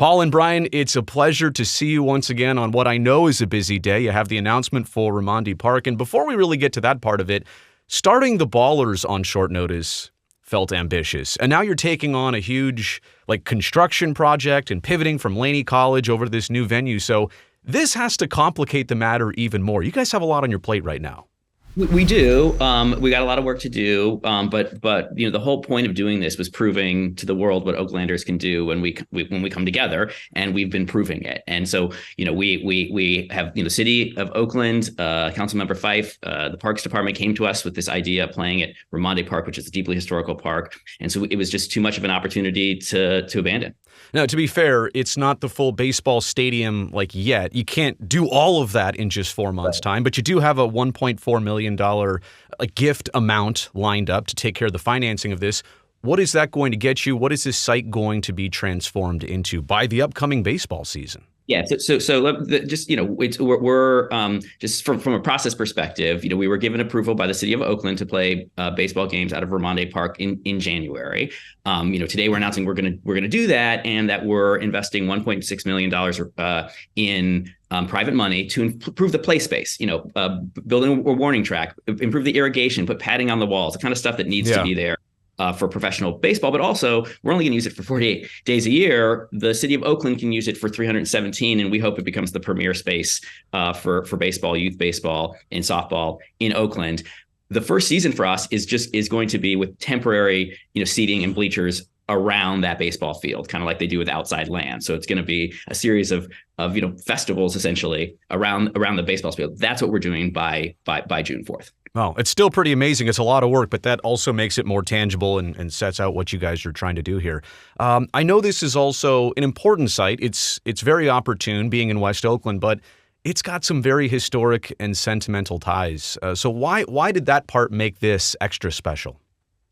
Paul and Bryan, it's a pleasure to see you once again on what I know is a busy day. You have the announcement for Raimondi Park. And before we really get to that part of it, starting the Ballers on short notice felt ambitious. And now you're taking on a huge construction project and pivoting from Laney College over to this new venue. So this has to complicate the matter even more. You guys have a lot on your plate right now. We do. We got a lot of work to do. But the whole point of doing this was proving to the world what Oaklanders can do when we come together, and we've been proving it. And so, we have, the city of Oakland, Councilmember Fife, the Parks Department came to us with this idea of playing at Raimondi Park, which is a deeply historical park. And so it was just too much of an opportunity to abandon. Now, to be fair, it's not the full baseball stadium yet. You can't do all of that in just 4 months' time, but you do have a $1.4 million gift amount lined up to take care of the financing of this. What is that going to get you? What is this site going to be transformed into by the upcoming baseball season? Yeah, so we're just from a process perspective, we were given approval by the city of Oakland to play baseball games out of Raimondi Park in January. Today we're announcing we're gonna do that, and that we're investing $1.6 million in private money to improve the play space. Building a warning track, improve the irrigation, put padding on the walls, the kind of stuff that needs to be there. For professional baseball, but also we're only going to use it for 48 days a year. The city of Oakland can use it for 317, and we hope it becomes the premier space for baseball, youth baseball, and softball in Oakland. The first season for us is going to be with temporary, seating and bleachers around that baseball field, kind of like they do with outside land. So it's going to be a series of festivals essentially around the baseball field. That's what we're doing by June 4th. Oh, it's still pretty amazing. It's a lot of work, but that also makes it more tangible and sets out what you guys are trying to do here. I know this is also an important site. It's very opportune being in West Oakland, but it's got some very historic and sentimental ties. So why did that part make this extra special?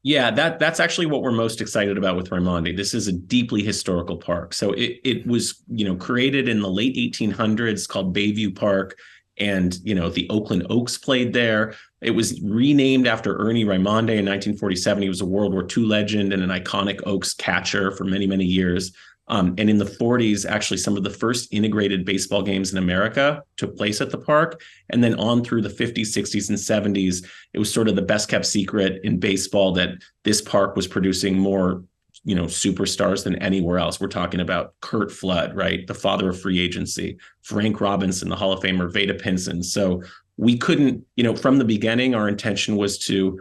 Yeah, that's actually what we're most excited about with Raimondi. This is a deeply historical park. So it was, created in the late 1800s, called Bayview Park. And, the Oakland Oaks played there. It was renamed after Ernie Raimondi in 1947. He was a World War II legend and an iconic Oaks catcher for many, many years. And in the 40s, actually, some of the first integrated baseball games in America took place at the park. And then on through the 50s, 60s, and 70s, it was sort of the best kept secret in baseball that this park was producing more superstars than anywhere else. We're talking about Curt, right? The father of free agency, Frank Robinson, the Hall of Famer, Vada Pinson. So we couldn't, from the beginning, our intention was to,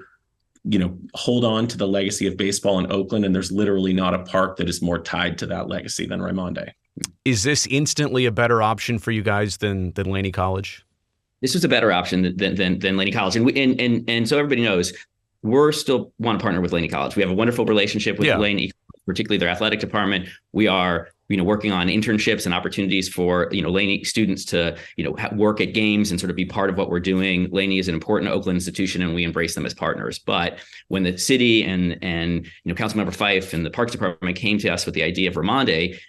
hold on to the legacy of baseball in Oakland. And there's literally not a park that is more tied to that legacy than Raimondi. Is this instantly a better option for you guys than Laney College? This was a better option than Laney College. And so everybody knows, we're still want to partner with Laney College. We have a wonderful relationship with Laney, particularly their athletic department. We are, working on internships and opportunities for, Laney students to, work at games and sort of be part of what we're doing. Laney is an important Oakland institution, and we embrace them as partners. But when the city and Councilmember Fife and the Parks Department came to us with the idea of Raimondi,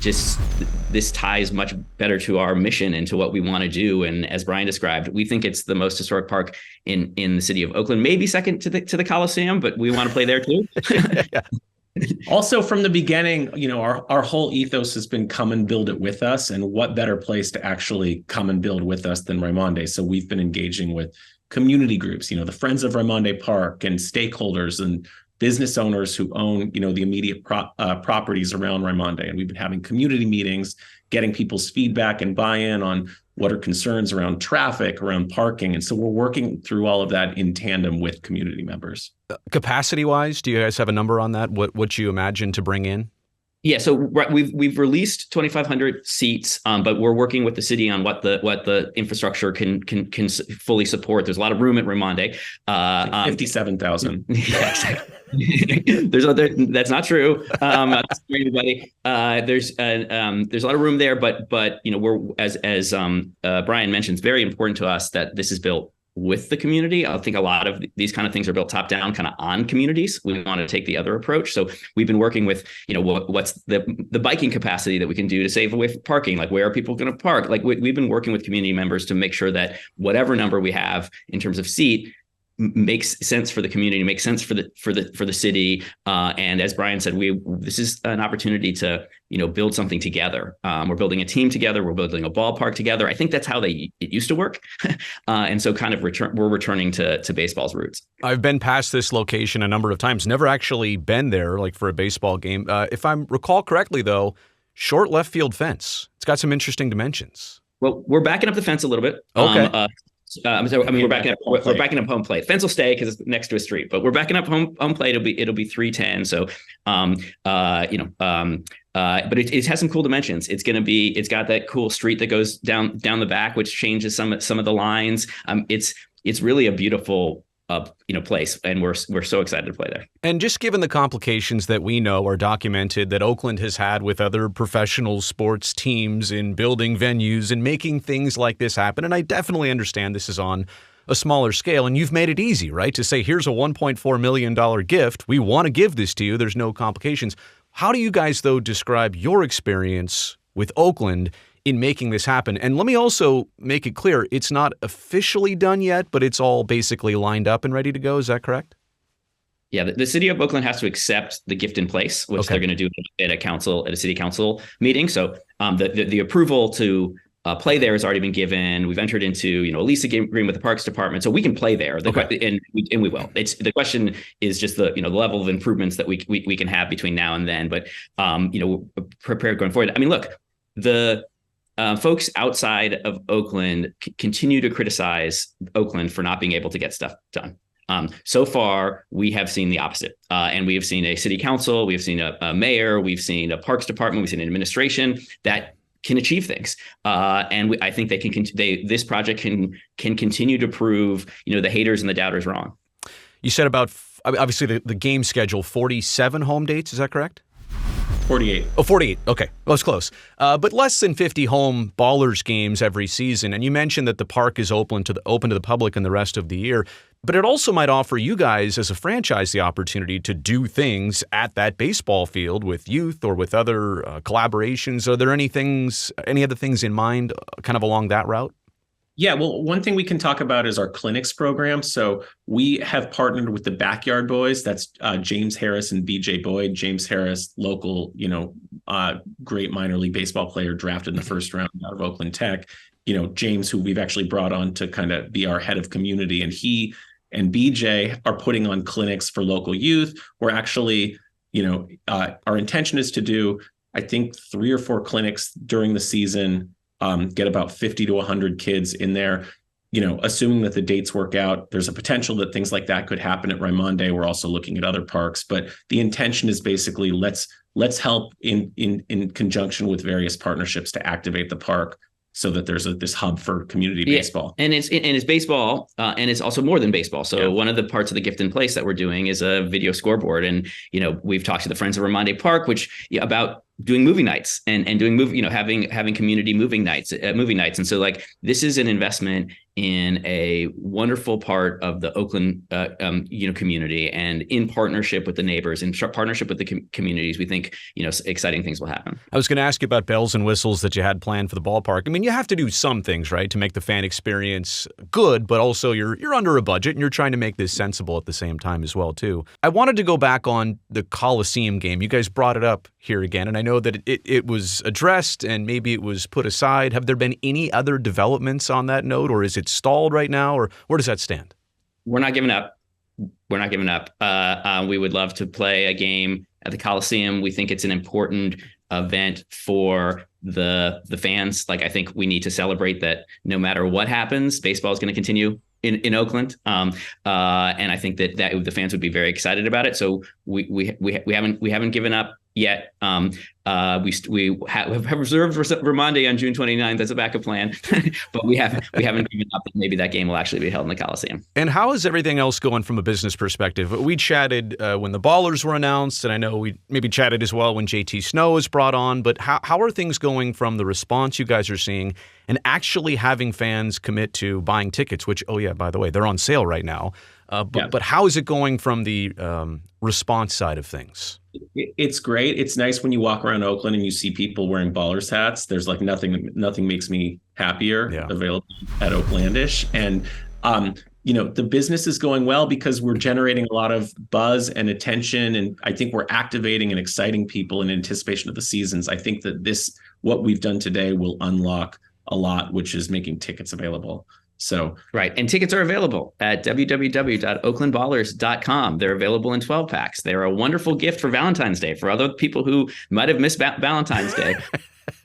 this ties much better to our mission and to what we want to do. And as Bryan described, we think it's the most historic park in the city of Oakland, maybe second to the Coliseum, but we want to play there too. Also, from the beginning, our whole ethos has been come and build it with us. And what better place to actually come and build with us than Raimondi? So we've been engaging with community groups, the Friends of Raimondi Park, and stakeholders and business owners who own, the immediate properties around Raimondi. And we've been having community meetings, getting people's feedback and buy-in on what are concerns around traffic, around parking. And so we're working through all of that in tandem with community members. Capacity-wise, do you guys have a number on that? What you imagine to bring in? Yeah, so we've released 2,500 seats, but we're working with the city on what the infrastructure can fully support. There's a lot of room at Raimondi. 57,000. Yeah, exactly. That's not true. Anybody. There's a lot of room there, but we're as Bryan mentioned, it's very important to us that this is built with the community. I think a lot of these kind of things are built top down, kind of on communities. We want to take the other approach. So we've been working with, what's the biking capacity that we can do to save away from parking? Like, where are people going to park? Like, we've been working with community members to make sure that whatever number we have in terms of seat makes sense for the community, makes sense for the city. And as Bryan said, this is an opportunity to build something together. We're building a team together. We're building a ballpark together. I think that's how it used to work. And so kind of we're returning to baseball's roots. I've been past this location a number of times, never actually been there like for a baseball game. If I recall correctly, though, short left field fence. It's got some interesting dimensions. Well, we're backing up the fence a little bit. Okay. We're backing up home plate. Fence will stay because it's next to a street, but we're backing up home plate. It'll be 310. So, but it has some cool dimensions. It's got that cool street that goes down the back, which changes some of the lines. It's really a beautiful place, and we're so excited to play there. And just given the complications that we know are documented that Oakland has had with other professional sports teams in building venues and making things like this happen, and I definitely understand this is on a smaller scale, and you've made it easy, right? To say, here's a $1.4 million gift. We want to give this to you. There's no complications. How do you guys, though, describe your experience with Oakland in making this happen? And let me also make it clear, it's not officially done yet, but it's all basically lined up and ready to go. Is that correct? Yeah, the city of Oakland has to accept the gift in place, which they're going to do at a city council meeting. So the approval to play there has already been given. We've entered into a lease agreement with the Parks Department, so we can play there. And we will. The question is just the level of improvements that we can have between now and then. But we're prepared going forward. I mean, look, the folks outside of Oakland continue to criticize Oakland for not being able to get stuff done. So far, we have seen the opposite. And we have seen a city council, we have seen a mayor, we've seen a Parks Department, we've seen an administration that can achieve things. And I think this project can continue to prove, the haters and the doubters wrong. You said about, obviously, the game schedule, 47 home dates. Is that correct? 48. Oh, 48. Okay. Well, it's close. But less than 50 home Ballers games every season. And you mentioned that the park is open to the public in the rest of the year. But it also might offer you guys as a franchise the opportunity to do things at that baseball field with youth or with other collaborations. Are there any other things in mind kind of along that route? Yeah, well, one thing we can talk about is our clinics program. So we have partnered with the Backyard Boys. That's James Harris and BJ Boyd. James Harris, local, great minor league baseball player drafted in the first round out of Oakland Tech. James, who we've actually brought on to kind of be our head of community, and he and BJ are putting on clinics for local youth. We're actually, our intention is to do, I think, 3 or 4 clinics during the season. Get about 50 to 100 kids in there, assuming that the dates work out. There's a potential that things like that could happen at Raimondi. We're also looking at other parks, but the intention is basically let's help in conjunction with various partnerships to activate the park so that there's this hub for community baseball. And it's baseball, and it's also more than baseball. So one of the parts of the gift in place that we're doing is a video scoreboard. And, we've talked to the Friends of Raimondi Park, about doing movie nights and doing having community movie nights. And so this is an investment in a wonderful part of the Oakland, community, and in partnership with the neighbors, in partnership with the communities, we think, exciting things will happen. I was going to ask you about bells and whistles that you had planned for the ballpark. I mean, you have to do some things, right, to make the fan experience good, but also you're under a budget and you're trying to make this sensible at the same time as well, too. I wanted to go back on the Coliseum game. You guys brought it up here again, and I know that it was addressed and maybe it was put aside. Have there been any other developments on that note, or is it stalled right now, or where does that stand? We're not giving up. We would love to play a game at the Coliseum. We think it's an important event for the fans. I think we need to celebrate that no matter what happens, baseball is going to continue in Oakland. And I think that the fans would be very excited about it. So we haven't given up yet. We have reserved Raimondi on June 29th as a backup plan, but we haven't given up that maybe that game will actually be held in the Coliseum. And how is everything else going from a business perspective? We chatted when the Ballers were announced, and I know we maybe chatted as well when JT Snow was brought on, but how are things going from the response you guys are seeing and actually having fans commit to buying tickets, which, oh yeah, by the way, they're on sale right now. But how is it going from the response side of things? It's great. It's nice when you walk around Oakland and you see people wearing Ballers hats. There's nothing makes me happier available at Oaklandish. And the business is going well because we're generating a lot of buzz and attention. And I think we're activating and exciting people in anticipation of the seasons. I think that what we've done today will unlock a lot, which is making tickets available. So right. And tickets are available at www.oaklandballers.com. They're available in 12 packs. They're a wonderful gift for Valentine's Day for other people who might have missed Valentine's Day.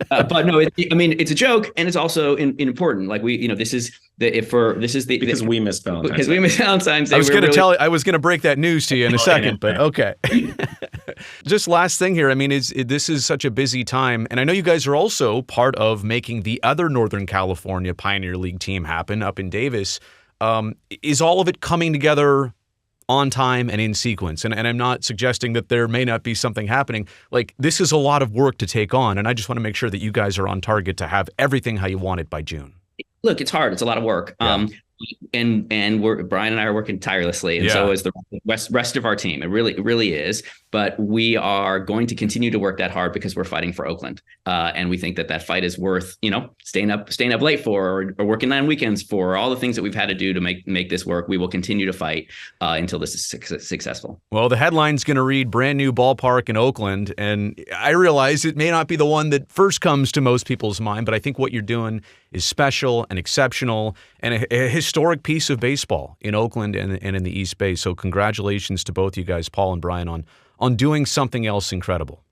But no, it's a joke, and it's also important. Like we missed Valentine's Day. Because we missed Valentine's Day. I was going to break that news to you in a second, but okay. Just last thing here. This is such a busy time, and I know you guys are also part of making the other Northern California Pioneer League team happen up in Davis. Is all of it coming together on time and in sequence? And I'm not suggesting that there may not be something happening. Like, this is a lot of work to take on, and I just want to make sure that you guys are on target to have everything how you want it by June. Look, it's hard. It's a lot of work. Yeah. And Bryan and I are working tirelessly, and so is the rest of our team. It really is. But we are going to continue to work that hard because we're fighting for Oakland, and we think that fight is worth staying up late for, or working on weekends for, all the things that we've had to do to make this work. We will continue to fight until this is successful. Well, the headline's going to read "Brand New Ballpark in Oakland," and I realize it may not be the one that first comes to most people's mind, but I think what you're doing is special and exceptional and a historic piece of baseball in Oakland and in the East Bay. So congratulations to both you guys, Paul and Bryan, on doing something else incredible.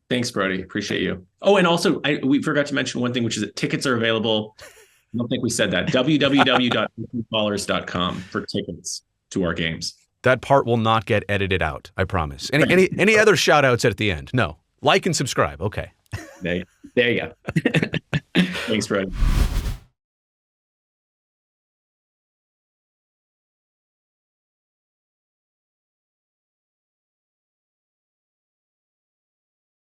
Thanks, Brody. Appreciate you. Oh, and also we forgot to mention one thing, which is that tickets are available. I don't think we said that. www.ballers.com for tickets to our games. That part will not get edited out, I promise. Any other shout outs at the end? No. Like and subscribe. Okay. There you go. Thanks, Brody.